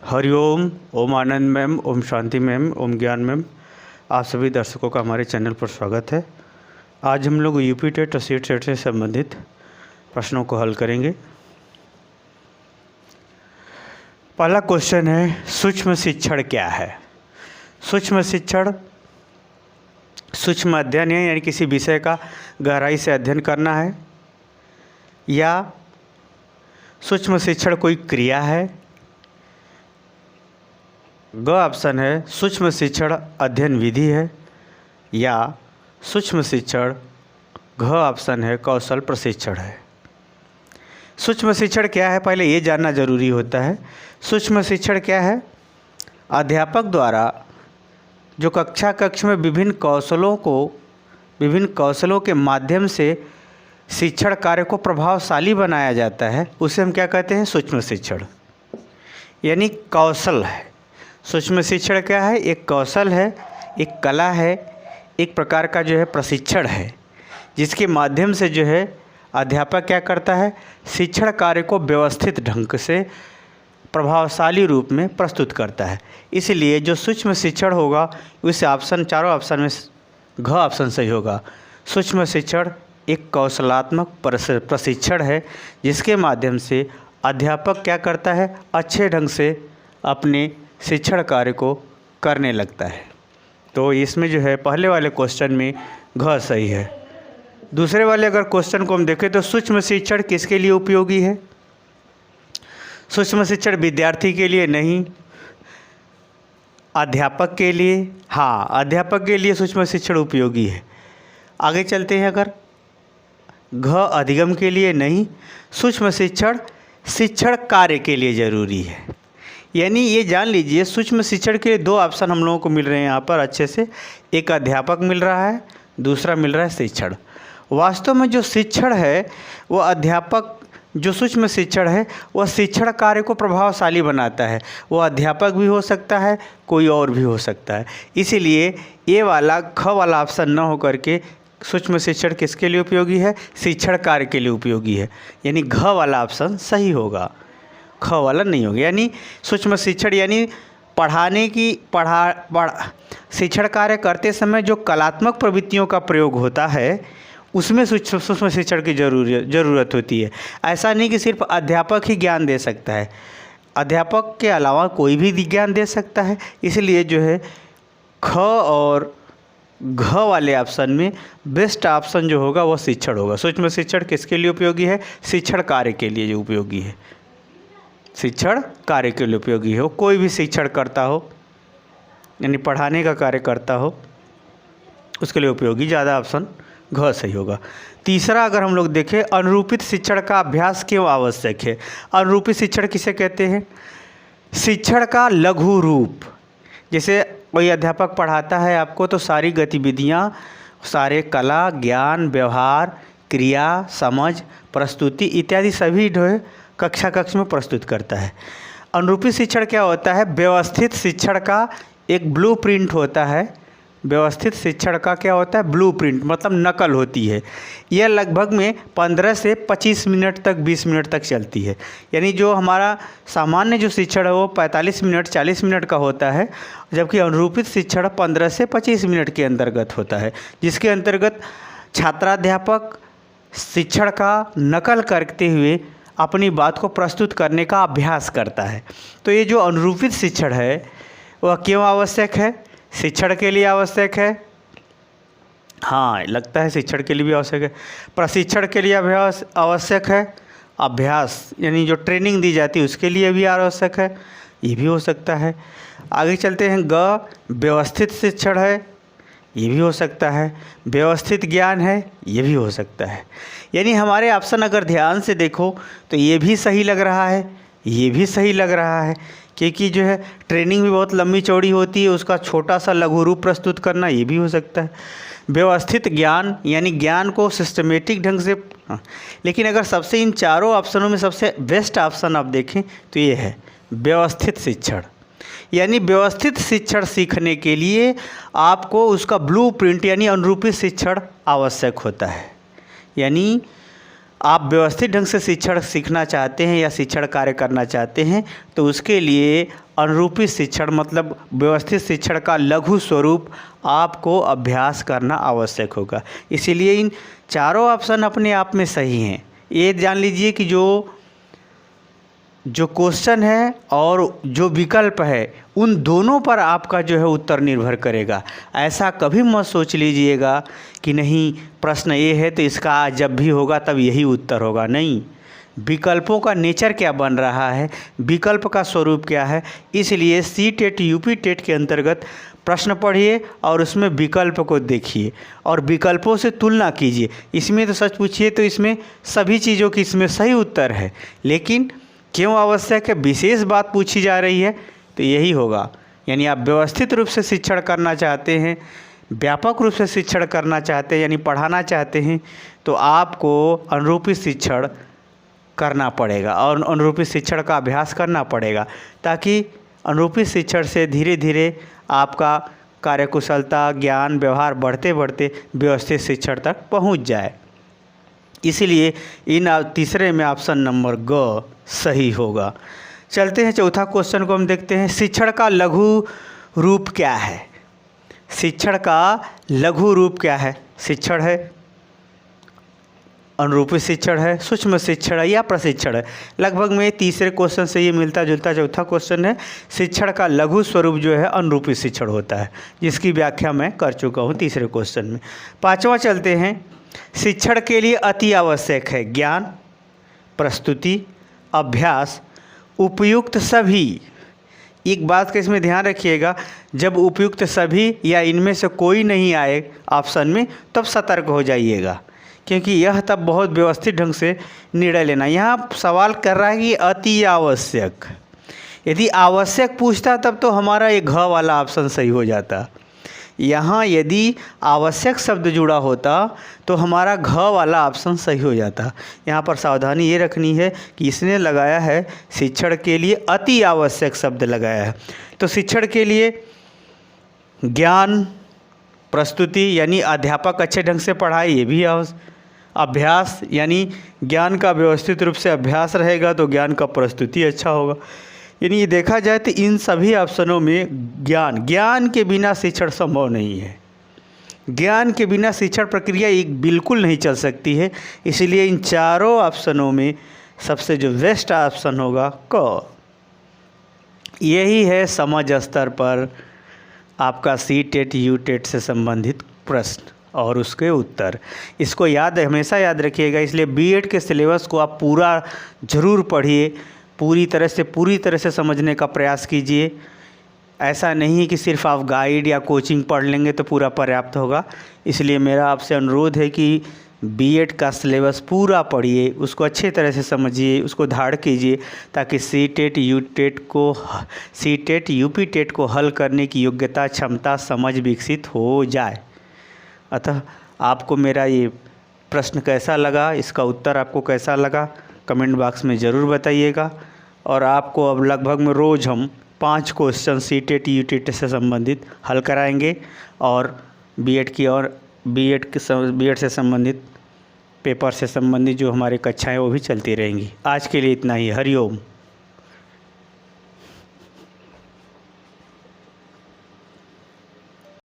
हरिओम, ओम आनंद ma'am, Om Shanti ma'am, ओम ज्ञान ma'am, आप सभी दर्शकों का हमारे चैनल पर स्वागत है। आज हम लोग यूपी टेट और सीट सेट से संबंधित प्रश्नों को हल करेंगे। पहला क्वेश्चन है, सूक्ष्म शिक्षण क्या है? सूक्ष्म शिक्षण सूक्ष्म अध्ययन है, यानी किसी विषय का गहराई से अध्ययन करना है, या सूक्ष्म शिक्षण कोई क्रिया है? ग ऑप्शन है सूक्ष्म शिक्षण अध्ययन विधि है, या सूक्ष्म शिक्षण घ ऑप्शन है कौशल प्रशिक्षण है। सूक्ष्म शिक्षण क्या है, पहले ये जानना जरूरी होता है। सूक्ष्म शिक्षण क्या है? अध्यापक द्वारा जो कक्ष में विभिन्न कौशलों के माध्यम से शिक्षण कार्य को प्रभावशाली बनाया जाता है, उसे हम क्या कहते हैं? सूक्ष्म शिक्षण, यानी कौशल है। सूक्ष्म शिक्षण क्या है? एक कौशल है, एक कला है, एक प्रकार का जो है प्रशिक्षण है, जिसके माध्यम से जो है अध्यापक क्या करता है? शिक्षण कार्य को व्यवस्थित ढंग से प्रभावशाली रूप में प्रस्तुत करता है। इसलिए जो सूक्ष्म शिक्षण होगा उस ऑप्शन, चारों ऑप्शन में घ ऑप्शन सही होगा। सूक्ष्म शिक्षण एक कौशलात्मक प्रशिक्षण है, जिसके माध्यम से अध्यापक क्या करता है? अच्छे ढंग से अपने शिक्षण कार्य को करने लगता है। तो इसमें जो है पहले वाले क्वेश्चन में घ सही है। दूसरे वाले अगर क्वेश्चन को हम देखें तो सूक्ष्म शिक्षण किसके लिए उपयोगी है? सूक्ष्म शिक्षण विद्यार्थी के लिए नहीं, अध्यापक के लिए। हाँ, अध्यापक के लिए सूक्ष्म शिक्षण उपयोगी है। आगे चलते हैं, अगर घ अधिगम के लिए नहीं, सूक्ष्म शिक्षण शिक्षण कार्य के लिए ज़रूरी है। यानी ये जान लीजिए, सूक्ष्म शिक्षण के लिए दो ऑप्शन हम लोगों को मिल रहे हैं यहाँ पर अच्छे से। एक अध्यापक मिल रहा है, दूसरा मिल रहा है शिक्षण। वास्तव में जो शिक्षण है वो अध्यापक, जो सूक्ष्म शिक्षण है वह शिक्षण कार्य को प्रभावशाली बनाता है। वो अध्यापक भी हो सकता है, कोई और भी हो सकता है। इसीलिए ये वाला ख वाला ऑप्शन न हो करके सूक्ष्म शिक्षण किसके लिए उपयोगी है? शिक्षण कार्य के लिए उपयोगी है, यानी घ वाला ऑप्शन सही होगा, ख वाला नहीं होगा। यानी सूक्ष्म शिक्षण यानी शिक्षण कार्य करते समय जो कलात्मक प्रवृत्तियों का प्रयोग होता है, उसमें सूक्ष्म शिक्षण की ज़रूरत होती है। ऐसा नहीं कि सिर्फ अध्यापक ही ज्ञान दे सकता है, अध्यापक के अलावा कोई भी ज्ञान दे सकता है। इसलिए जो है ख और घ वाले ऑप्शन में बेस्ट ऑप्शन जो होगा वो शिक्षण होगा। सूक्ष्म शिक्षण किसके लिए उपयोगी है? शिक्षण कार्य के लिए जो उपयोगी है, शिक्षण कार्य के लिए उपयोगी हो। कोई भी शिक्षण करता हो, यानी पढ़ाने का कार्य करता हो, उसके लिए उपयोगी। ज़्यादा ऑप्शन घ सही होगा। तीसरा अगर हम लोग देखें, अनुरूपित शिक्षण का अभ्यास क्यों आवश्यक है? अनुरूपित शिक्षण किसे कहते हैं? शिक्षण का लघु रूप। जैसे कोई अध्यापक पढ़ाता है आपको, तो सारी गतिविधियाँ, सारे कला, ज्ञान, व्यवहार, क्रिया, समझ, प्रस्तुति इत्यादि सभी जो है कक्षा में प्रस्तुत करता है। अनुरूपित शिक्षण क्या होता है? व्यवस्थित शिक्षण का एक ब्लूप्रिंट होता है। व्यवस्थित शिक्षण का क्या होता है? ब्लूप्रिंट, मतलब नकल होती है। यह लगभग में 15 से 25 मिनट तक, 20 मिनट तक चलती है। यानी जो हमारा सामान्य जो शिक्षण है वो 45 मिनट 40 मिनट का होता है, जबकि अनुरूपित शिक्षण 15 से 25 मिनट के अंतर्गत होता है, जिसके अंतर्गत छात्राध्यापक शिक्षण का नकल करते हुए अपनी बात को प्रस्तुत करने का अभ्यास करता है। तो ये जो अनुरूपित शिक्षण है वह क्यों आवश्यक है? शिक्षण के लिए आवश्यक है। हाँ, लगता है शिक्षण के लिए भी आवश्यक है। प्रशिक्षण के लिए अभ्यास आवश्यक है। अभ्यास यानी जो ट्रेनिंग दी जाती है उसके लिए भी आवश्यक है, ये भी हो सकता है। आगे चलते हैं, ग व्यवस्थित शिक्षण है, ये भी हो सकता है। व्यवस्थित ज्ञान है, ये भी हो सकता है। यानी हमारे ऑप्शन अगर ध्यान से देखो तो ये भी सही लग रहा है, ये भी सही लग रहा है, क्योंकि जो है ट्रेनिंग भी बहुत लंबी चौड़ी होती है, उसका छोटा सा लघु रूप प्रस्तुत करना, ये भी हो सकता है। व्यवस्थित ज्ञान यानी ज्ञान को सिस्टमेटिक ढंग से। लेकिन अगर सबसे इन चारों ऑप्शनों में सबसे बेस्ट ऑप्शन आप देखें तो ये है व्यवस्थित शिक्षण। यानी व्यवस्थित शिक्षण सीखने के लिए आपको उसका ब्लूप्रिंट यानी अनुरूपित शिक्षण आवश्यक होता है। यानी आप व्यवस्थित ढंग से शिक्षण सीखना चाहते हैं या शिक्षण कार्य करना चाहते हैं तो उसके लिए अनुरूपी शिक्षण मतलब व्यवस्थित शिक्षण का लघु स्वरूप आपको अभ्यास करना आवश्यक होगा। इसीलिए इन चारों ऑप्शन अपने आप में सही हैं। ये जान लीजिए कि जो क्वेश्चन है और जो विकल्प है उन दोनों पर आपका जो है उत्तर निर्भर करेगा। ऐसा कभी मत सोच लीजिएगा कि नहीं प्रश्न ये है तो इसका जब भी होगा तब यही उत्तर होगा। नहीं, विकल्पों का नेचर क्या बन रहा है, विकल्प का स्वरूप क्या है, इसलिए सी-टेट यूपी-टेट के अंतर्गत प्रश्न पढ़िए और उसमें विकल्प को देखिए और विकल्पों से तुलना कीजिए। इसमें तो सच पूछिए तो इसमें सभी चीज़ों की इसमें सही उत्तर है, लेकिन क्यों आवश्यक है, विशेष बात पूछी जा रही है तो यही होगा। यानी आप व्यवस्थित रूप से शिक्षण करना चाहते हैं, व्यापक रूप से शिक्षण करना चाहते हैं यानी पढ़ाना चाहते हैं तो आपको अनुरूपी शिक्षण करना पड़ेगा और अनुरूपी शिक्षण का अभ्यास करना पड़ेगा, ताकि अनुरूपी शिक्षण से धीरे धीरे आपका कार्यकुशलता ज्ञान व्यवहार बढ़ते बढ़ते व्यवस्थित शिक्षण तक पहुंच जाए। इसलिए इन तीसरे में ऑप्शन नंबर ग सही होगा। चलते हैं चौथा क्वेश्चन को हम देखते हैं। शिक्षण का लघु रूप क्या है? शिक्षण का लघु रूप क्या है? शिक्षण है, अनुरूपी शिक्षण है, सूक्ष्म शिक्षण है या प्रशिक्षण है। लगभग में तीसरे क्वेश्चन से ये मिलता जुलता चौथा क्वेश्चन है। शिक्षण का लघु स्वरूप जो है अनुरूपी शिक्षण होता है, जिसकी व्याख्या मैं कर चुका हूँ तीसरे क्वेश्चन में। पांचवा चलते हैं। शिक्षण के लिए अति आवश्यक है ज्ञान, प्रस्तुति, अभ्यास, उपयुक्त सभी। एक बात का इसमें ध्यान रखिएगा, जब उपयुक्त सभी या इनमें से कोई नहीं आए ऑप्शन में तब सतर्क हो जाइएगा, क्योंकि यह तब बहुत व्यवस्थित ढंग से निर्णय लेना। यहाँ सवाल कर रहा है कि अति आवश्यक, यदि आवश्यक पूछता तब तो हमारा ये घ वाला ऑप्शन सही हो जाता। यहाँ यदि आवश्यक शब्द जुड़ा होता तो हमारा घ वाला ऑप्शन सही हो जाता। यहाँ पर सावधानी ये रखनी है कि इसने लगाया है शिक्षण के लिए अति आवश्यक शब्द लगाया है, तो शिक्षण के लिए ज्ञान, प्रस्तुति यानी अध्यापक अच्छे ढंग से पढ़ाए ये भी अभ्यास यानी ज्ञान का व्यवस्थित रूप से अभ्यास रहेगा तो ज्ञान का प्रस्तुति अच्छा होगा। यानी ये देखा जाए तो इन सभी ऑप्शनों में ज्ञान के बिना शिक्षण संभव नहीं है। ज्ञान के बिना शिक्षण प्रक्रिया एक बिल्कुल नहीं चल सकती है। इसलिए इन चारों ऑप्शनों में सबसे जो बेस्ट ऑप्शन होगा क। यही है समझ स्तर पर आपका सी-टेट यू-टेट से संबंधित प्रश्न और उसके उत्तर। इसको हमेशा याद रखिएगा। इसलिए बीएड के सिलेबस को आप पूरा ज़रूर पढ़िए, पूरी तरह से समझने का प्रयास कीजिए। ऐसा नहीं है कि सिर्फ आप गाइड या कोचिंग पढ़ लेंगे तो पूरा पर्याप्त होगा। इसलिए मेरा आपसे अनुरोध है कि बीएड का सिलेबस पूरा पढ़िए, उसको अच्छे तरह से समझिए, उसको धाड़ कीजिए, ताकि सी-टेट यूपी-टेट को हल करने की योग्यता, क्षमता, समझ विकसित हो जाए। अतः आपको मेरा ये प्रश्न कैसा लगा, इसका उत्तर आपको कैसा लगा, कमेंट बॉक्स में ज़रूर बताइएगा। और आपको अब लगभग में रोज़ हम 5 क्वेश्चन सी-टेट यू-टेट से संबंधित हल कराएंगे और बीएड से संबंधित पेपर से संबंधित जो हमारी कक्षाएं वो भी चलती रहेंगी। आज के लिए इतना ही। हरिओम।